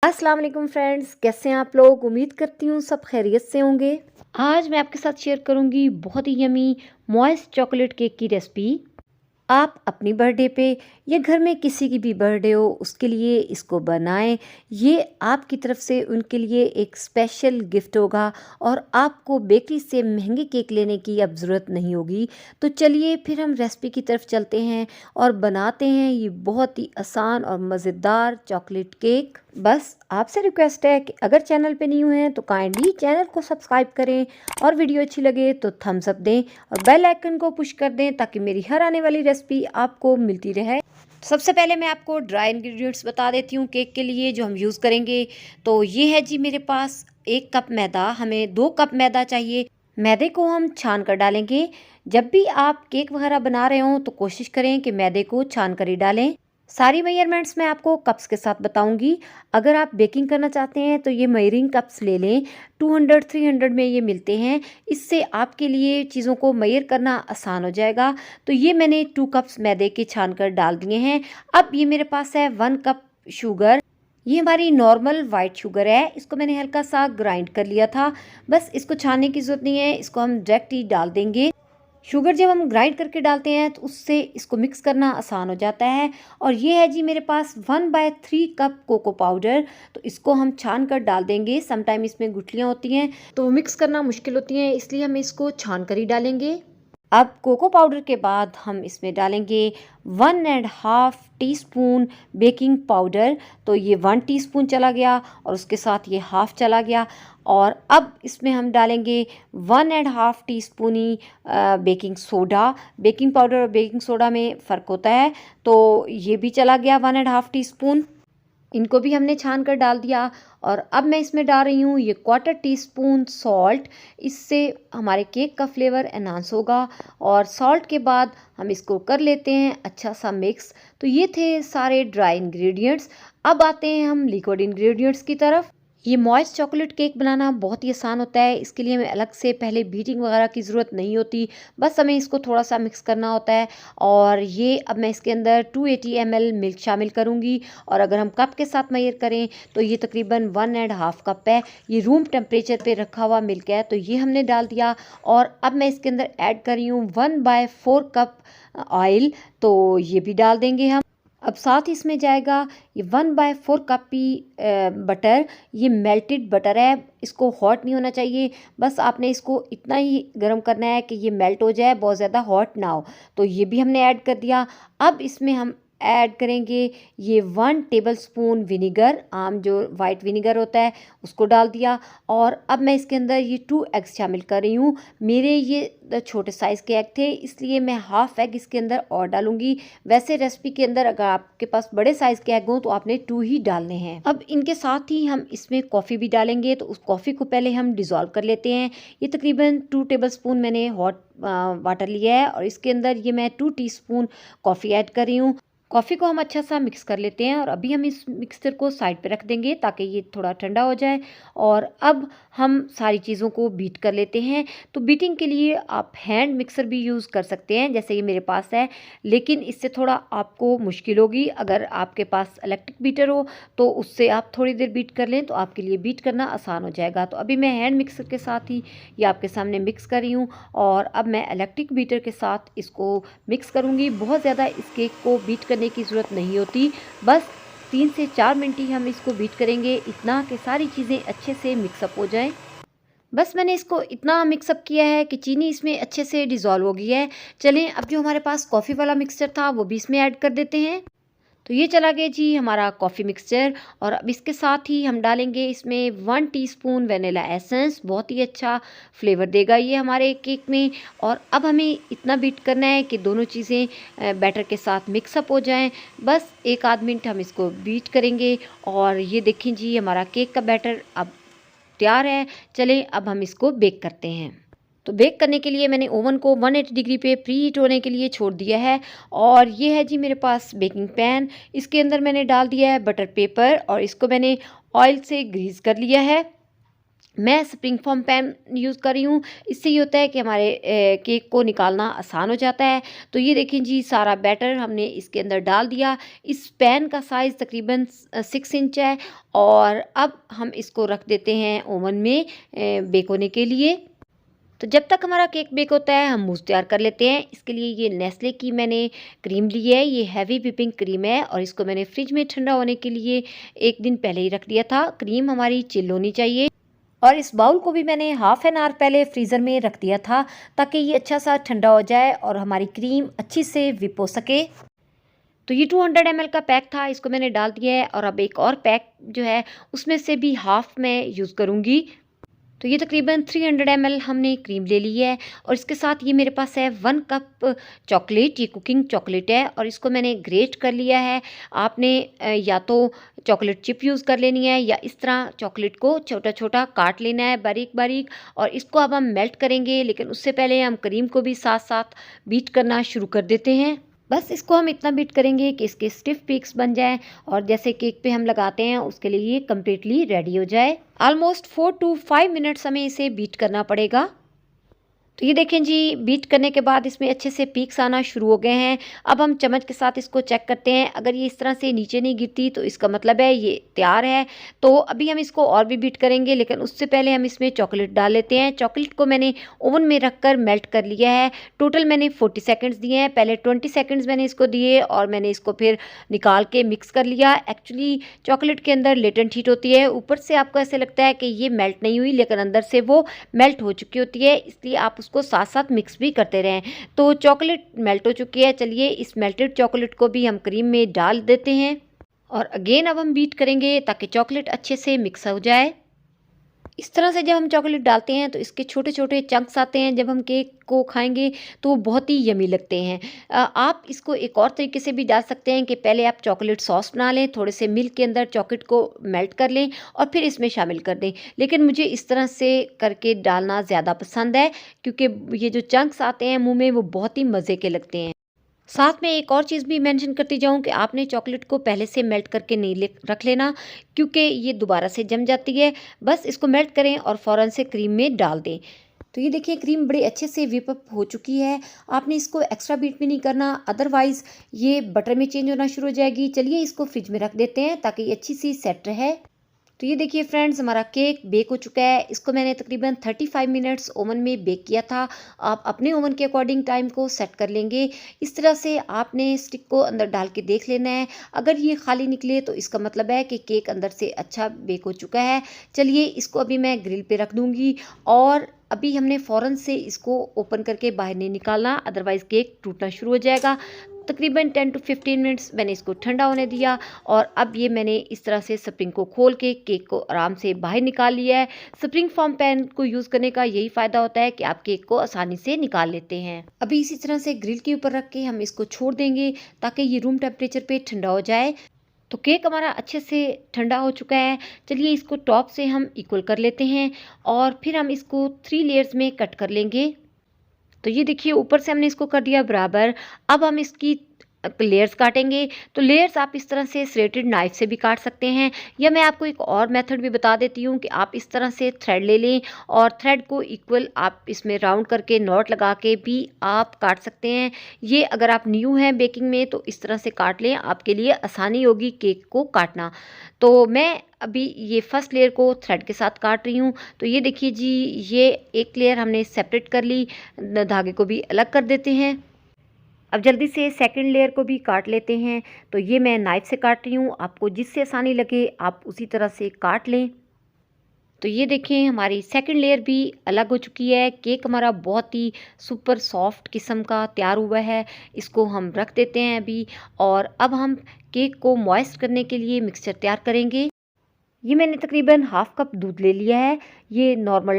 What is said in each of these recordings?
अस्सलाम वालेकुम फ्रेंड्स, कैसे हैं आप लोग। उम्मीद करती हूँ सब खैरियत से होंगे। आज मैं आपके साथ शेयर करूँगी बहुत ही यमी मॉइस्ट चॉकलेट केक की रेसिपी। आप अपनी बर्थडे पे या घर में किसी की भी बर्थडे हो उसके लिए इसको बनाएं। ये आपकी तरफ से उनके लिए एक स्पेशल गिफ्ट होगा और आपको बेकरी से महंगे केक लेने की अब ज़रूरत नहीं होगी। तो चलिए फिर हम रेसिपी की तरफ चलते हैं और बनाते हैं ये बहुत ही आसान और मज़ेदार चॉकलेट केक। बस आपसे रिक्वेस्ट है कि अगर चैनल पे न्यू हैं तो काइंडली चैनल को सब्सक्राइब करें और वीडियो अच्छी लगे तो थम्स अप दें और बेल आइकन को पुश कर दें ताकि मेरी हर आने वाली रेसिपी आपको मिलती रहे। सबसे पहले मैं आपको ड्राई इंग्रेडिएंट्स बता देती हूँ केक के लिए जो हम यूज़ करेंगे। तो ये है जी मेरे पास 1 कप मैदा, हमें 2 कप मैदा चाहिए। मैदे को हम छान कर डालेंगे। जब भी आप केक वगैरह बना रहे हो तो कोशिश करें कि मैदे को छान कर ही डालें। सारी मेजरमेंट्स मैं आपको कप्स के साथ बताऊंगी। अगर आप बेकिंग करना चाहते हैं तो ये मेजरिंग कप्स ले लें। 200-300 में ये मिलते हैं। इससे आपके लिए चीज़ों को मेजर करना आसान हो जाएगा। तो ये मैंने 2 कप्स मैदे के छान कर डाल दिए हैं। अब ये मेरे पास है 1 कप शुगर। ये हमारी नॉर्मल वाइट शुगर है। इसको मैंने हल्का सा ग्राइंड कर लिया था। बस इसको छानने की ज़रूरत नहीं है, इसको हम डायरेक्ट ही डाल देंगे। शुगर जब हम ग्राइंड करके डालते हैं तो उससे इसको मिक्स करना आसान हो जाता है। और ये है जी मेरे पास 1/3 कप कोको पाउडर। तो इसको हम छान कर डाल देंगे। समटाइम इसमें गुठलियाँ होती हैं तो मिक्स करना मुश्किल होती हैं, इसलिए हम इसको छान कर ही डालेंगे। अब कोको पाउडर के बाद हम इसमें डालेंगे 1.5 टीस्पून बेकिंग पाउडर। तो ये 1 टीस्पून चला गया और उसके साथ ये हाफ चला गया। और अब इसमें हम डालेंगे 1.5 टीस्पून ही बेकिंग सोडा। बेकिंग पाउडर और बेकिंग सोडा में फ़र्क होता है। तो ये भी चला गया 1.5 टीस्पून। इनको भी हमने छान कर डाल दिया। और अब मैं इसमें डाल रही हूँ ये 1/4 टीस्पून सॉल्ट। इससे हमारे केक का फ्लेवर एनहांस होगा। और सॉल्ट के बाद हम इसको कर लेते हैं अच्छा सा मिक्स। तो ये थे सारे ड्राई इंग्रेडिएंट्स। अब आते हैं हम लिक्विड इंग्रेडिएंट्स की तरफ। ये मॉइस्ट चॉकलेट केक बनाना बहुत ही आसान होता है। इसके लिए हमें अलग से पहले बीटिंग वगैरह की ज़रूरत नहीं होती, बस हमें इसको थोड़ा सा मिक्स करना होता है। और ये अब मैं इसके अंदर 280 ml मिल्क शामिल करूँगी। और अगर हम कप के साथ मेजर करें तो ये तकरीबन 1.5 कप है। ये रूम टेम्परेचर पे रखा हुआ मिल्क है, तो ये हमने डाल दिया। और अब मैं इसके अंदर ऐड कर रही हूँ 1/4 कप ऑयल। तो ये भी डाल देंगे हम। अब साथ ही इसमें जाएगा ये 1/4 कप ही बटर। ये मेल्टेड बटर है, इसको हॉट नहीं होना चाहिए। बस आपने इसको इतना ही गर्म करना है कि ये मेल्ट हो जाए, बहुत ज़्यादा हॉट ना हो। तो ये भी हमने ऐड कर दिया। अब इसमें हम ऐड करेंगे ये 1 टेबलस्पून विनीगर, आम जो वाइट विनीगर होता है उसको डाल दिया। और अब मैं इसके अंदर ये 2 एग्स शामिल कर रही हूँ। मेरे ये छोटे साइज़ के एग थे, इसलिए मैं हाफ एग इसके अंदर और डालूंगी। वैसे रेसिपी के अंदर अगर आपके पास बड़े साइज़ के एग हों तो आपने 2 ही डालने हैं। अब इनके साथ ही हम इसमें कॉफ़ी भी डालेंगे। तो उस कॉफ़ी को पहले हम डिज़ोल्व कर लेते हैं। ये तकरीबन 2 टेबलस्पून मैंने हॉट वाटर लिया है और इसके अंदर ये मैं 2 टीस्पून कॉफ़ी ऐड कर रही हूँ। कॉफ़ी को हम अच्छा सा मिक्स कर लेते हैं और अभी हम इस मिक्सचर को साइड पे रख देंगे ताकि ये थोड़ा ठंडा हो जाए। और अब हम सारी चीज़ों को बीट कर लेते हैं। तो बीटिंग के लिए आप हैंड मिक्सर भी यूज़ कर सकते हैं, जैसे ये मेरे पास है, लेकिन इससे थोड़ा आपको मुश्किल होगी। अगर आपके पास इलेक्ट्रिक बीटर हो तो उससे आप थोड़ी देर बीट कर लें तो आपके लिए बीट करना आसान हो जाएगा। तो अभी मैं हैंड मिक्सर के साथ ही ये आपके सामने मिक्स कर रही हूँ। और अब मैं इलेक्ट्रिक बीटर के साथ इसको मिक्स करूँगी। बहुत ज़्यादा इस केक को बीट करने की ज़रूरत नहीं होती, बस 3 से 4 मिनट ही हम इसको बीट करेंगे, इतना कि सारी चीज़ें अच्छे से मिक्सअप हो जाएं। बस मैंने इसको इतना मिक्सअप किया है कि चीनी इसमें अच्छे से डिज़ोल्व हो गई है। चलें अब जो हमारे पास कॉफ़ी वाला मिक्सचर था वो भी इसमें ऐड कर देते हैं। तो ये चला गया जी हमारा कॉफ़ी मिक्सचर। और अब इसके साथ ही हम डालेंगे इसमें 1 टीस्पून वेनिला एसेंस। बहुत ही अच्छा फ्लेवर देगा ये हमारे केक में। और अब हमें इतना बीट करना है कि दोनों चीज़ें बैटर के साथ मिक्सअप हो जाएं। बस 1 आध मिनट हम इसको बीट करेंगे। और ये देखें जी हमारा केक का बैटर अब तैयार है। चलें अब हम इसको बेक करते हैं। तो बेक करने के लिए मैंने ओवन को 180 डिग्री पे प्री हीट होने के लिए छोड़ दिया है। और ये है जी मेरे पास बेकिंग पैन। इसके अंदर मैंने डाल दिया है बटर पेपर और इसको मैंने ऑयल से ग्रीस कर लिया है। मैं स्प्रिंग फॉर्म पैन यूज़ कर रही हूँ। इससे ये होता है कि हमारे केक को निकालना आसान हो जाता है। तो ये देखें जी, सारा बैटर हमने इसके अंदर डाल दिया। इस पैन का साइज़ तकरीबन 6 इंच है और अब हम इसको रख देते हैं ओवन में बेक होने के लिए। तो जब तक हमारा केक बेक होता है हम मूस तैयार कर लेते हैं। इसके लिए ये नेस्ले की मैंने क्रीम ली है। ये हैवी व्हिपिंग क्रीम है और इसको मैंने फ्रिज में ठंडा होने के लिए 1 दिन पहले ही रख दिया था। क्रीम हमारी चिल होनी चाहिए। और इस बाउल को भी मैंने हाफ एन आवर पहले फ्रीज़र में रख दिया था ताकि ये अच्छा सा ठंडा हो जाए और हमारी क्रीम अच्छी से विप हो सके। तो ये 200 ml का पैक था, इसको मैंने डाल दिया है और अब एक और पैक जो है उसमें से भी हाफ मैं यूज़ करूँगी। तो ये तकरीबन 300 ml हमने क्रीम ले ली है और इसके साथ ये मेरे पास है 1 कप चॉकलेट। ये कुकिंग चॉकलेट है और इसको मैंने ग्रेट कर लिया है। आपने या तो चॉकलेट चिप यूज़ कर लेनी है या इस तरह चॉकलेट को छोटा छोटा काट लेना है बारीक बारीक। और इसको अब हम मेल्ट करेंगे, लेकिन उससे पहले हम क्रीम को भी साथ साथ बीट करना शुरू कर देते हैं। बस इसको हम इतना बीट करेंगे कि इसके स्टिफ पीक्स बन जाएं और जैसे केक पे हम लगाते हैं उसके लिए ये कम्प्लीटली रेडी हो जाए। ऑलमोस्ट 4 to 5 मिनट्स हमें इसे बीट करना पड़ेगा। तो ये देखें जी, बीट करने के बाद इसमें अच्छे से पीक्स आना शुरू हो गए हैं। अब हम चम्मच के साथ इसको चेक करते हैं। अगर ये इस तरह से नीचे नहीं गिरती तो इसका मतलब है ये तैयार है। तो अभी हम इसको और भी बीट करेंगे, लेकिन उससे पहले हम इसमें चॉकलेट डाल लेते हैं। चॉकलेट को मैंने ओवन में रखकर मेल्ट कर लिया है। टोटल मैंने 40 सेकंड्स दिए हैं। पहले 20 सेकंड्स मैंने इसको दिए और मैंने इसको फिर निकाल के मिक्स कर लिया। एक्चुअली चॉकलेट के अंदर लेटेंट हीट होती है। ऊपर से आपको ऐसे लगता है कि ये मेल्ट नहीं हुई, लेकिन अंदर से वो मेल्ट हो चुकी होती है, इसलिए आप उसको साथ साथ मिक्स भी करते रहें। तो चॉकलेट मेल्ट हो चुकी है। चलिए इस मेल्टेड चॉकलेट को भी हम क्रीम में डाल देते हैं और अगेन अब हम बीट करेंगे ताकि चॉकलेट अच्छे से मिक्स हो जाए। इस तरह से जब हम चॉकलेट डालते हैं तो इसके छोटे छोटे चंक्स आते हैं। जब हम केक को खाएंगे तो वो बहुत ही यमी लगते हैं। आप इसको एक और तरीके से भी डाल सकते हैं कि पहले आप चॉकलेट सॉस बना लें, थोड़े से मिल्क के अंदर चॉकलेट को मेल्ट कर लें और फिर इसमें शामिल कर दें। लेकिन मुझे इस तरह से करके डालना ज़्यादा पसंद है क्योंकि ये जो चंक्स आते हैं मुंह में वो बहुत ही मज़े के लगते हैं। साथ में एक और चीज़ भी मेंशन करती जाऊँ कि आपने चॉकलेट को पहले से मेल्ट करके नहीं रख लेना, क्योंकि ये दोबारा से जम जाती है। बस इसको मेल्ट करें और फ़ौरन से क्रीम में डाल दें। तो ये देखिए क्रीम बड़े अच्छे से व्हिप अप हो चुकी है। आपने इसको एक्स्ट्रा बीट भी नहीं करना, अदरवाइज़ ये बटर में चेंज होना शुरू हो जाएगी। चलिए इसको फ्रिज में रख देते हैं ताकि ये अच्छी सी सेट रहे। तो ये देखिए फ्रेंड्स, हमारा केक बेक हो चुका है। इसको मैंने तकरीबन 35 मिनट्स ओवन में बेक किया था। आप अपने ओवन के अकॉर्डिंग टाइम को सेट कर लेंगे। इस तरह से आपने स्टिक को अंदर डाल के देख लेना है। अगर ये खाली निकले तो इसका मतलब है कि केक अंदर से अच्छा बेक हो चुका है। चलिए इसको अभी मैं ग्रिल पे रख दूँगी और अभी हमने फ़ौरन से इसको ओपन करके बाहर नहीं निकालना, अदरवाइज़ केक टूटना शुरू हो जाएगा। तकरीबन 10 to 15 मिनट्स मैंने इसको ठंडा होने दिया और अब ये मैंने इस तरह से स्प्रिंग को खोल के केक को आराम से बाहर निकाल लिया है। स्प्रिंग फॉर्म पैन को यूज़ करने का यही फ़ायदा होता है कि आप केक को आसानी से निकाल लेते हैं। अभी इसी तरह से ग्रिल के ऊपर रख के हम इसको छोड़ देंगे ताकि ये रूम टेम्परेचर पे ठंडा हो जाए। तो केक हमारा अच्छे से ठंडा हो चुका है। चलिए इसको टॉप से हम इक्वल कर लेते हैं और फिर हम इसको 3 लेयर्स में कट कर लेंगे। तो ये देखिए ऊपर से हमने इसको कर दिया बराबर। अब हम इसकी लेयर्स काटेंगे। तो लेयर्स आप इस तरह से स्लेटेड नाइफ से भी काट सकते हैं, या मैं आपको एक और मेथड भी बता देती हूँ कि आप इस तरह से थ्रेड ले लें और थ्रेड को इक्वल आप इसमें राउंड करके नॉट लगा के भी आप काट सकते हैं। ये अगर आप न्यू हैं बेकिंग में तो इस तरह से काट लें, आपके लिए आसानी होगी केक को काटना। तो मैं अभी ये फर्स्ट लेयर को थ्रेड के साथ काट रही हूँ। तो ये देखिए जी, ये एक लेयर हमने सेपरेट कर ली। धागे को भी अलग कर देते हैं। अब जल्दी से सेकंड लेयर को भी काट लेते हैं। तो ये मैं नाइफ से काट रही हूँ, आपको जिससे आसानी लगे आप उसी तरह से काट लें। तो ये देखें हमारी सेकंड लेयर भी अलग हो चुकी है। केक हमारा बहुत ही सुपर सॉफ्ट किस्म का तैयार हुआ है। इसको हम रख देते हैं अभी और अब हम केक को मॉइस्ट करने के लिए मिक्सचर तैयार करेंगे। ये मैंने तकरीबन हाफ कप दूध ले लिया है। ये नॉर्मल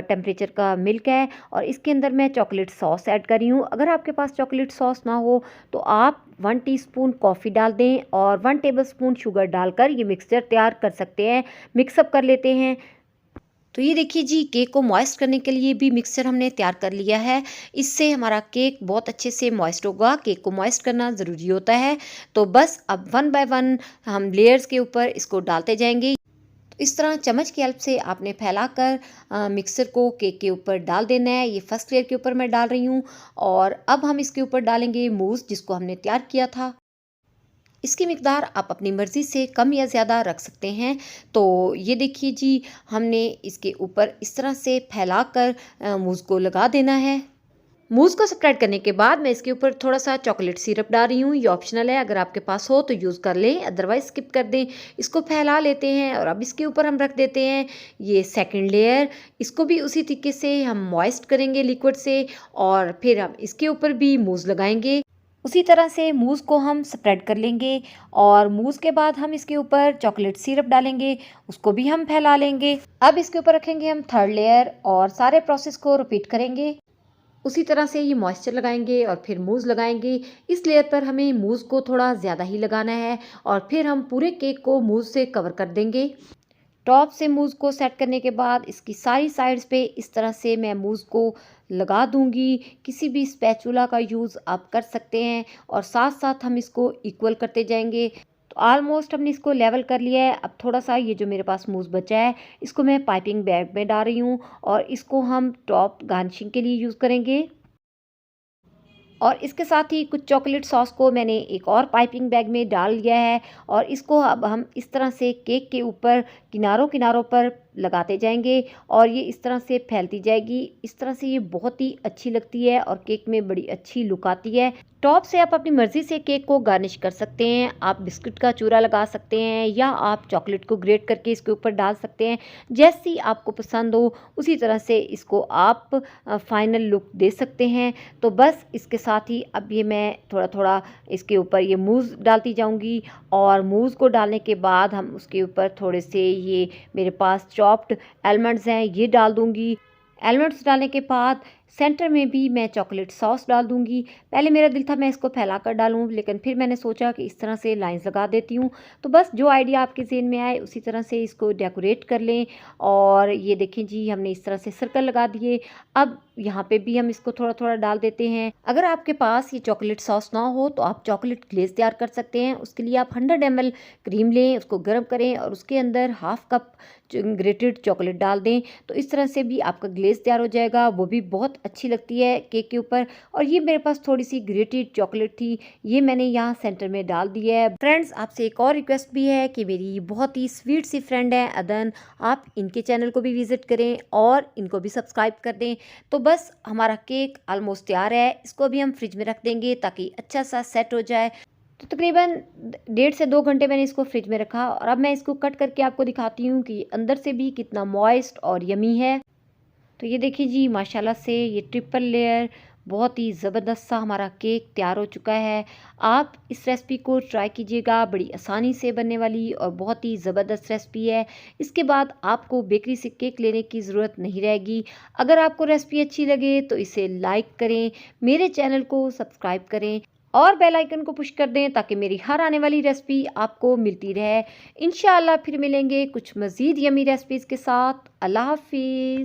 टेम्परेचर का मिल्क है और इसके अंदर मैं चॉकलेट सॉस ऐड कर रही हूँ। अगर आपके पास चॉकलेट सॉस ना हो तो आप 1 टीस्पून कॉफ़ी डाल दें और 1 टेबलस्पून शुगर डालकर ये मिक्सचर तैयार कर सकते हैं। मिक्सअप कर लेते हैं। तो ये देखिए जी, केक को मॉइस्ट करने के लिए भी मिक्सचर हमने तैयार कर लिया है। इससे हमारा केक बहुत अच्छे से मॉइस्ट होगा। केक को मॉइस्ट करना ज़रूरी होता है। तो बस अब 1 बाय 1 हम लेयर्स के ऊपर इसको डालते जाएंगे। तो इस तरह चम्मच की हेल्प से आपने फैलाकर मिक्सर को केक के ऊपर डाल देना है। ये फर्स्ट लेयर के ऊपर मैं डाल रही हूँ और अब हम इसके ऊपर डालेंगे मूस जिसको हमने तैयार किया था। इसकी मिकदार आप अपनी मर्ज़ी से कम या ज़्यादा रख सकते हैं। तो ये देखिए जी, हमने इसके ऊपर इस तरह से फैलाकर मूस को लगा देना है। मूज़ को स्प्रेड करने के बाद मैं इसके ऊपर थोड़ा-सा चॉकलेट सिरप डाल रही हूँ। ये ऑप्शनल है, अगर आपके पास हो तो यूज़ कर लें, अदरवाइज़ स्किप कर दें। इसको फैला लेते हैं और अब इसके ऊपर हम रख देते हैं ये सेकंड लेयर। इसको भी उसी तरीके से हम मॉइस्ट करेंगे लिक्विड से और फिर हम इसके ऊपर भी मूज़ लगाएँगे। उसी तरह से मूज़ को हम स्प्रेड कर लेंगे और मूज़ के बाद हम इसके ऊपर चॉकलेट सिरप डालेंगे, उसको भी हम फैला लेंगे। अब इसके ऊपर रखेंगे हम थर्ड लेयर और सारे प्रोसेस को रिपीट करेंगे। उसी तरह से ये मॉइस्चर लगाएंगे और फिर मूज़ लगाएंगे। इस लेयर पर हमें मूज़ को थोड़ा ज़्यादा ही लगाना है और फिर हम पूरे केक को मूज़ से कवर कर देंगे। टॉप से मूज़ को सेट करने के बाद इसकी सारी साइड्स पे इस तरह से मैं मूज़ को लगा दूंगी। किसी भी स्पैचुला का यूज़ आप कर सकते हैं और साथ साथ हम इसको इक्वल करते जाएंगे। तो ऑलमोस्ट हमने इसको लेवल कर लिया है। अब थोड़ा सा ये जो मेरे पास मूज़ बचा है इसको मैं पाइपिंग बैग में डाल रही हूँ और इसको हम टॉप गार्निशिंग के लिए यूज़ करेंगे। और इसके साथ ही कुछ चॉकलेट सॉस को मैंने एक और पाइपिंग बैग में डाल दिया है और इसको अब हम इस तरह से केक के ऊपर किनारों किनारों पर लगाते जाएंगे और ये इस तरह से फैलती जाएगी। इस तरह से ये बहुत ही अच्छी लगती है और केक में बड़ी अच्छी लुक आती है। टॉप से आप अपनी मर्ज़ी से केक को गार्निश कर सकते हैं। आप बिस्किट का चूरा लगा सकते हैं या आप चॉकलेट को ग्रेट करके इसके ऊपर डाल सकते हैं। जैसी आपको पसंद हो उसी तरह से इसको आप फाइनल लुक दे सकते हैं। तो बस इसके साथ ही अब ये मैं थोड़ा थोड़ा इसके ऊपर ये मूज़ डालती जाऊंगी और मूज़ को डालने के बाद हम उसके ऊपर थोड़े से ये मेरे पास चॉप्ड आलमंड्स हैं ये डाल दूंगी। आलमंड्स डालने के बाद सेंटर में भी मैं चॉकलेट सॉस डाल दूंगी। पहले मेरा दिल था मैं इसको फैलाकर डालूं, लेकिन फिर मैंने सोचा कि इस तरह से लाइंस लगा देती हूँ। तो बस जो आइडिया आपके ज़हन में आए उसी तरह से इसको डेकोरेट कर लें। और ये देखें जी, हमने इस तरह से सर्कल लगा दिए। अब यहाँ पे भी हम इसको थोड़ा थोड़ा डाल देते हैं। अगर आपके पास ये चॉकलेट सॉस ना हो तो आप चॉकलेट ग्लेज़ तैयार कर सकते हैं। उसके लिए आप 100 ml क्रीम लें, उसको गर्म करें और उसके अंदर हाफ कप ग्रेटेड चॉकलेट डाल दें। तो इस तरह से भी आपका ग्लेज़ तैयार हो जाएगा, वो भी बहुत अच्छी लगती है केक के ऊपर। और ये मेरे पास थोड़ी सी ग्रेटेड चॉकलेट थी, ये मैंने यहाँ सेंटर में डाल दी है। फ्रेंड्स, आपसे एक और रिक्वेस्ट भी है कि मेरी बहुत ही स्वीट सी फ्रेंड है अदन, आप इनके चैनल को भी विजिट करें और इनको भी सब्सक्राइब कर दें। तो बस हमारा केक ऑलमोस्ट तैयार है, इसको भी हम फ्रिज में रख देंगे ताकि अच्छा सा सेट हो जाए। तो तकरीबन 1.5 से 2 घंटे मैंने इसको फ्रिज में रखा और अब मैं इसको कट करके आपको दिखाती हूँ कि अंदर से भी कितना मॉइस्ट और यमी है। तो ये देखिए जी, माशाल्लाह से ये ट्रिपल लेयर बहुत ही ज़बरदस्त सा हमारा केक तैयार हो चुका है। आप इस रेसिपी को ट्राई कीजिएगा, बड़ी आसानी से बनने वाली और बहुत ही ज़बरदस्त रेसिपी है। इसके बाद आपको बेकरी से केक लेने की ज़रूरत नहीं रहेगी। अगर आपको रेसिपी अच्छी लगे तो इसे लाइक करें, मेरे चैनल को सब्सक्राइब करें और बेल आइकन को पुश कर दें ताकि मेरी हर आने वाली रेसिपी आपको मिलती रहे। इंशाअल्लाह फिर मिलेंगे कुछ मज़ीद यमी रेसिपीज़ के साथ। अल्लाह हाफ़िज़।